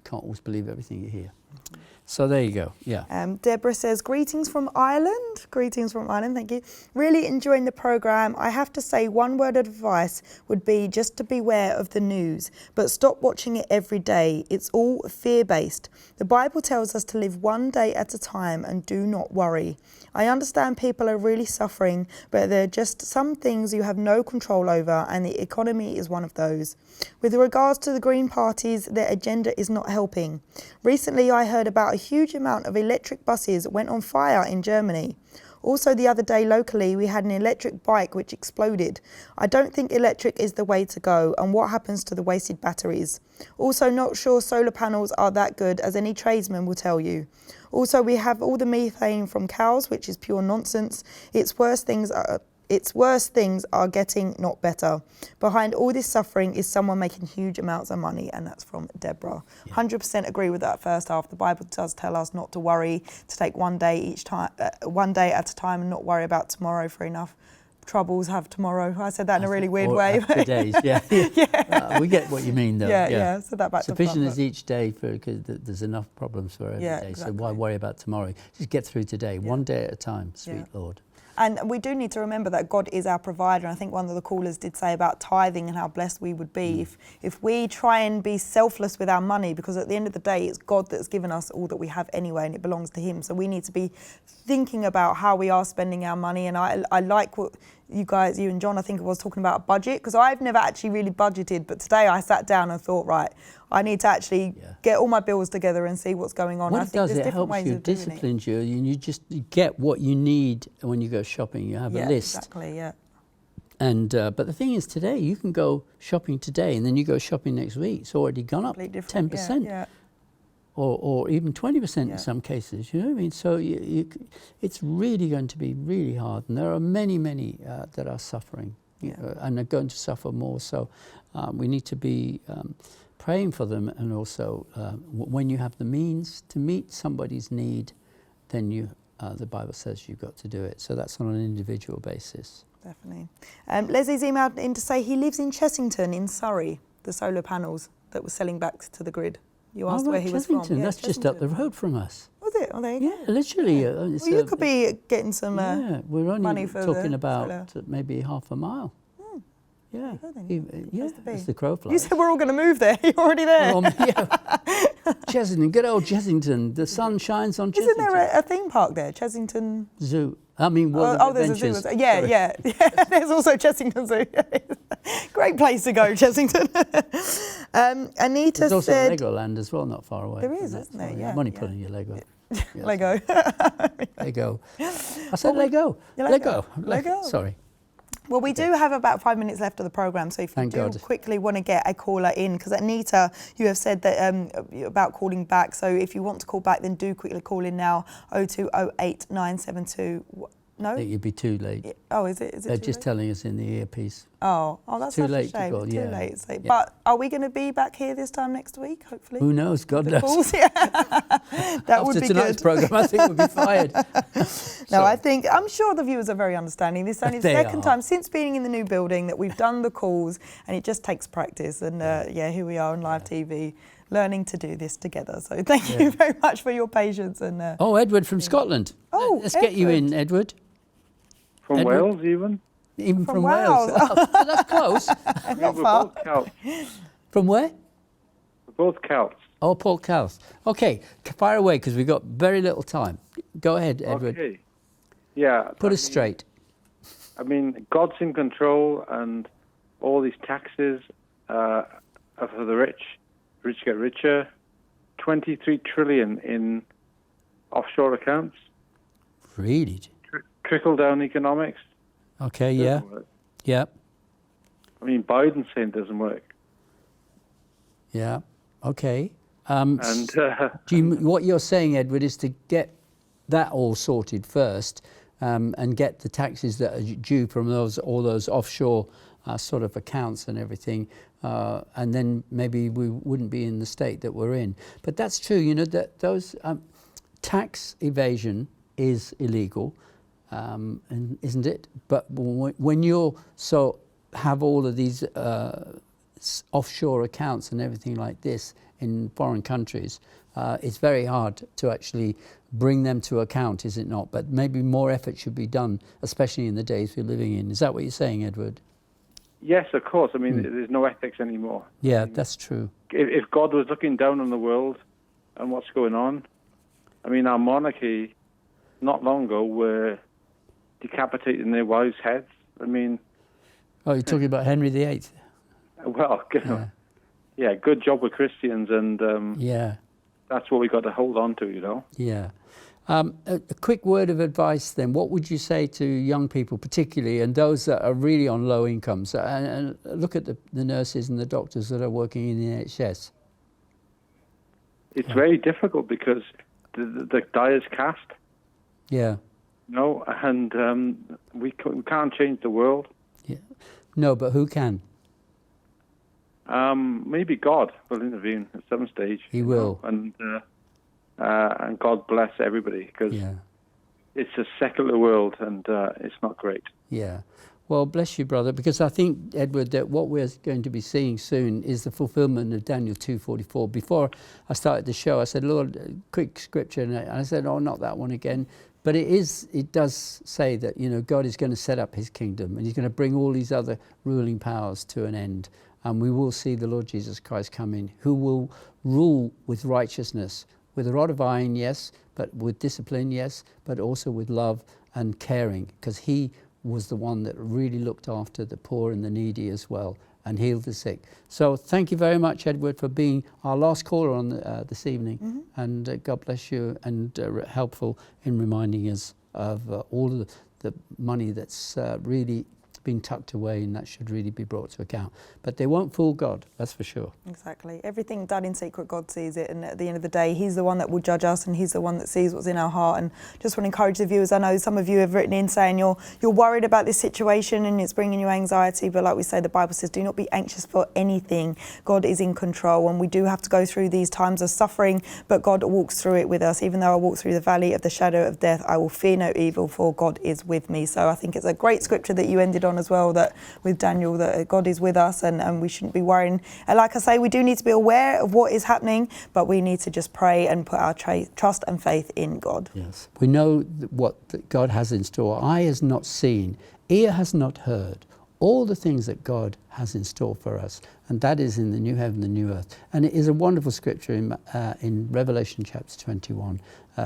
can't always believe everything you hear. Mm-hmm. So there you go. Yeah. Deborah says, greetings from Ireland. Greetings from Ireland, thank you. Really enjoying the programme. I have to say, one word of advice would be just to beware of the news, but stop watching it every day. It's all fear-based. The Bible tells us to live one day at a time and do not worry. I understand people are really suffering, but there are just some things you have no control over, and the economy is one of those. With regards to the Green parties, their agenda is not helping. Recently, I heard about a huge amount of electric buses went on fire in Germany. Also, the other day locally, we had an electric bike which exploded. I don't think electric is the way to go, and what happens to the wasted batteries? Also, not sure solar panels are that good, as any tradesman will tell you. Also, we have all the methane from cows, which is pure nonsense. It's worse things are getting, not better. Behind all this suffering is someone making huge amounts of money, and that's from Deborah. 100% agree with that first half. The Bible does tell us not to worry, to take one day at a time, and not worry about tomorrow, for enough troubles have tomorrow. I said that in a really weird way. Days, yeah. We get what you mean, though. Yeah. So that back sufficient is each day, because there's enough problems for every day. Exactly. So why worry about tomorrow? Just get through today, one day at a time, sweet Lord. And we do need to remember that God is our provider. And I think one of the callers did say about tithing and how blessed we would be if we try and be selfless with our money, because at the end of the day, it's God that's given us all that we have anyway, and it belongs to Him. So we need to be thinking about how we are spending our money. And I like what you and John, I think, was talking about a budget, because I've never actually really budgeted. But today I sat down and thought, right, I need to actually get all my bills together and see what's going on. What it does, it helps you, disciplines you, and you get what you need when you go shopping. You have a list. Exactly, yeah. And but the thing is, today you can go shopping today, and then you go shopping next week. It's already gone up 10%, or even 20% in some cases. You know what I mean? So it's really going to be really hard, and there are many that are suffering, and are going to suffer more. So we need to be praying for them, and also when you have the means to meet somebody's need, then the Bible says you've got to do it. So that's on an individual basis. Definitely. Leslie's emailed in to say he lives in Chessington in Surrey, the solar panels that were selling back to the grid. You asked where he was from. Yeah, that's just up the road from us. Was it? Oh, there you go. Yeah, literally. Well, you could be getting some we're only money for talking about maybe half a mile. Yeah, as the crow flies. You said we're all going to move there. You're already there. Chessington, good old Chessington. The sun shines on Chessington. Isn't there a theme park there, Chessington Zoo? I mean, there's a zoo. Yeah. There's also Chessington Zoo. Great place to go, Chessington. Anita There's also said... Legoland as well, not far away. There is, isn't there? Yeah. I'm only pulling your Lego. Yes. Lego. Lego. I said Lego. Lego. Sorry. Well, we do have about 5 minutes left of the programme, so if you do quickly want to get a caller in, because Anita, you have said that about calling back, so if you want to call back, then do quickly call in now, 0208 972... No? I think you'd be too late. Oh, is it? They're just telling us in the earpiece. Oh, that's too such late a shame. to call. Too late. So, but are we going to be back here this time next week? Hopefully. Who knows? God knows. Yeah. That would be good. After tonight's programme, I think we'll be fired. No, I'm sure the viewers are very understanding. This is only the second time since being in the new building that we've done the calls, and it just takes practice. And here we are on live TV, learning to do this together. So thank you very much for your patience. And Edward from Scotland. Oh, let's get you in, Edward. From Edward? Wales, even? Even from Wales. Oh, that's close. We're both Celts. From where? We're both Celts. Oh, Port Celts. Okay, fire away, because we've got very little time. Go ahead, Edward. Okay. Yeah. Put us straight. I mean, God's in control, and all these taxes are for the rich. Rich get richer. 23 trillion in offshore accounts. Really? Trickle-down economics. Okay, yeah. Yeah. I mean, Biden's saying it doesn't work. Yeah. Okay. And what you're saying, Edward, is to get that all sorted first, and get the taxes that are due from all those offshore sort of accounts and everything, and then maybe we wouldn't be in the state that we're in. But that's true, that those tax evasion is illegal. And isn't it? But when you have all of these offshore accounts and everything like this in foreign countries, it's very hard to actually bring them to account, is it not? But maybe more effort should be done, especially in the days we're living in. Is that what you're saying, Edward? Yes, of course. I mean, there's no ethics anymore. Yeah, that's true. If God was looking down on the world and what's going on, I mean, our monarchy, not long ago, were decapitating their wives' heads. I mean... Oh, you're talking about Henry VIII? Well, yeah, good job with Christians, and that's what we got to hold on to, Yeah. A quick word of advice then. What would you say to young people particularly, and those that are really on low incomes? And look at the nurses and the doctors that are working in the NHS. It's very difficult because the die is cast. Yeah. No, and we can't change the world. Yeah. No, but who can? Maybe God will intervene at some stage. He will. And God bless everybody, because it's a secular world, and it's not great. Yeah. Well, bless you, brother, because I think, Edward, that what we're going to be seeing soon is the fulfillment of Daniel 2:44. Before I started the show, I said, Lord, quick scripture, and I said, oh, not that one again. But it does say that, God is going to set up his kingdom, and he's going to bring all these other ruling powers to an end. And we will see the Lord Jesus Christ come in, who will rule with righteousness, with a rod of iron, yes, but with discipline, yes, but also with love and caring, because he was the one that really looked after the poor and the needy as well, and healed the sick. So thank you very much, Edward, for being our last caller on this evening. And God bless you, and helpful in reminding us of all of the money that's really been tucked away, and that should really be brought to account. But they won't fool God, that's for sure. Exactly. Everything done in secret, God sees it, and at the end of the day, he's the one that will judge us, and he's the one that sees what's in our heart. And just want to encourage the viewers, I know some of you have written in saying you're worried about this situation and it's bringing you anxiety, but like we say, the Bible says, do not be anxious for anything. God is in control, and we do have to go through these times of suffering, but God walks through it with us. Even though I walk through the valley of the shadow of death, I will fear no evil, for God is with me. So I think it's a great scripture that you ended on as well, that with Daniel, that God is with us, and we shouldn't be worrying. And like I say, we do need to be aware of what is happening, but we need to just pray and put our trust and faith in God. Yes, we know what God has in store. Eye has not seen, ear has not heard, all the things that God has in store for us, and that is in the new heaven, the new earth. And it is a wonderful scripture in Revelation chapter 21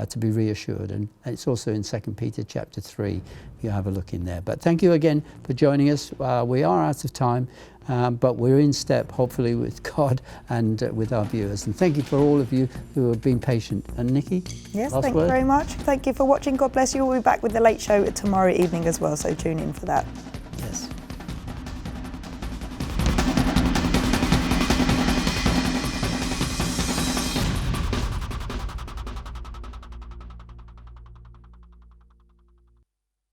to be reassured, and it's also in 2 Peter chapter 3. You have a look in there. But thank you again for joining us. We are out of time, but we're in step, hopefully, with God and with our viewers. And thank you for all of you who have been patient. And Nikki? Yes, thank you very much. Thank you for watching. God bless you. We'll be back with The Late Show tomorrow evening as well, so tune in for that.